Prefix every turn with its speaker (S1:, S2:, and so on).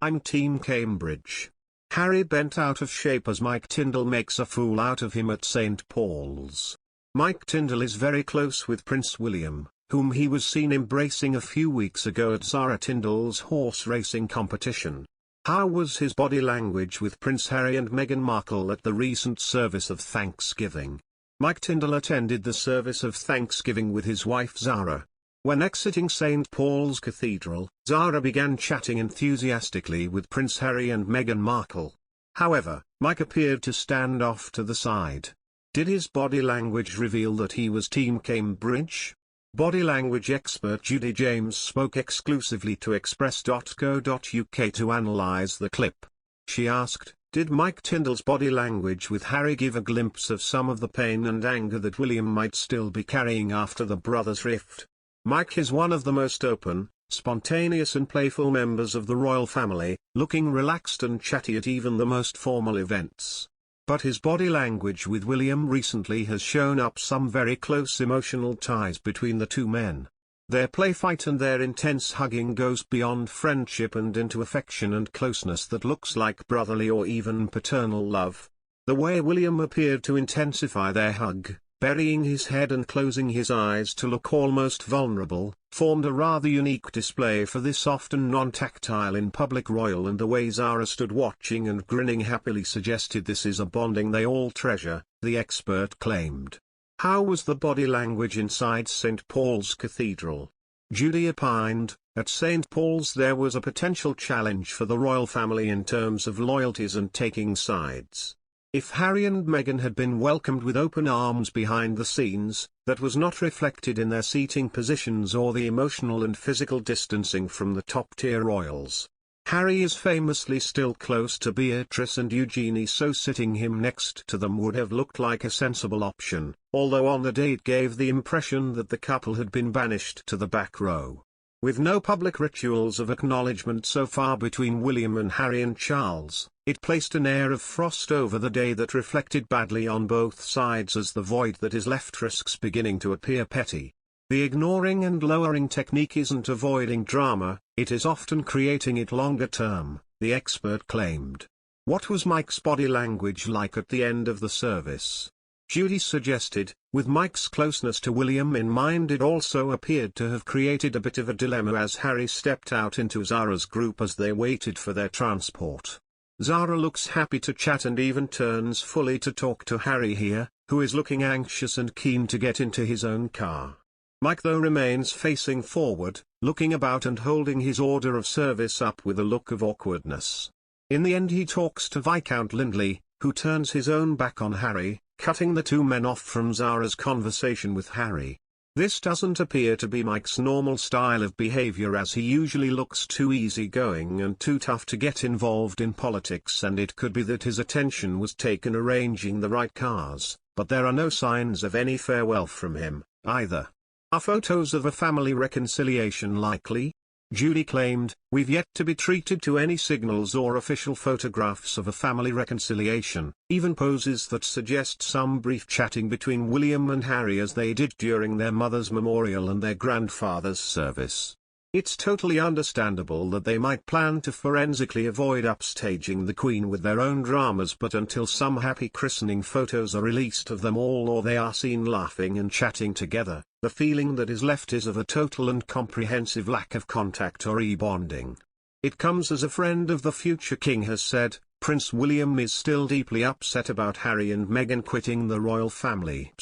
S1: I'm Team Cambridge. Harry bent out of shape as Mike Tindall makes a fool out of him at St. Paul's. Mike Tindall is very close with Prince William, whom he was seen embracing a few weeks ago at Zara Tindall's horse racing competition. How was his body language with Prince Harry and Meghan Markle at the recent service of Thanksgiving? Mike Tindall attended the service of Thanksgiving with his wife Zara. When exiting St. Paul's Cathedral, Zara began chatting enthusiastically with Prince Harry and Meghan Markle. However, Mike appeared to stand off to the side. Did his body language reveal that he was Team Cambridge? Body language expert Judy James spoke exclusively to express.co.uk to analyse the clip. She asked, did Mike Tindall's body language with Harry give a glimpse of some of the pain and anger that William might still be carrying after the brothers' rift? Mike is one of the most open, spontaneous and playful members of the royal family, looking relaxed and chatty at even the most formal events. But his body language with William recently has shown up some very close emotional ties between the two men. Their play fight and their intense hugging goes beyond friendship and into affection and closeness that looks like brotherly or even paternal love. The way William appeared to intensify their hug, burying his head and closing his eyes to look almost vulnerable, formed a rather unique display for this often non-tactile in public royal, and the way Zara stood watching and grinning happily suggested this is a bonding they all treasure, the expert claimed. How was the body language inside St. Paul's Cathedral? Judy opined, at St. Paul's there was a potential challenge for the royal family in terms of loyalties and taking sides. If Harry and Meghan had been welcomed with open arms behind the scenes, that was not reflected in their seating positions or the emotional and physical distancing from the top-tier royals. Harry is famously still close to Beatrice and Eugenie, so sitting him next to them would have looked like a sensible option, although on the day it gave the impression that the couple had been banished to the back row. With no public rituals of acknowledgement so far between William and Harry and Charles, it placed an air of frost over the day that reflected badly on both sides as the void that is left risks beginning to appear petty. The ignoring and lowering technique isn't avoiding drama, it is often creating it longer term, the expert claimed. What was Mike's body language like at the end of the service? Judy suggested, with Mike's closeness to William in mind, it also appeared to have created a bit of a dilemma as Harry stepped out into Zara's group as they waited for their transport. Zara looks happy to chat and even turns fully to talk to Harry here, who is looking anxious and keen to get into his own car. Mike though remains facing forward, looking about and holding his order of service up with a look of awkwardness. In the end he talks to Viscount Lindley, who turns his own back on Harry, cutting the two men off from Zara's conversation with Harry. This doesn't appear to be Mike's normal style of behavior, as he usually looks too easygoing and too tough to get involved in politics, and it could be that his attention was taken arranging the right cars, but there are no signs of any farewell from him, either. Are photos of a family reconciliation likely? Judy claimed, we've yet to be treated to any signals or official photographs of a family reconciliation, even poses that suggest some brief chatting between William and Harry as they did during their mother's memorial and their grandfather's service. It's totally understandable that they might plan to forensically avoid upstaging the Queen with their own dramas, but until some happy christening photos are released of them all or they are seen laughing and chatting together, the feeling that is left is of a total and comprehensive lack of contact or e-bonding. It comes as a friend of the future king has said, Prince William is still deeply upset about Harry and Meghan quitting the royal family.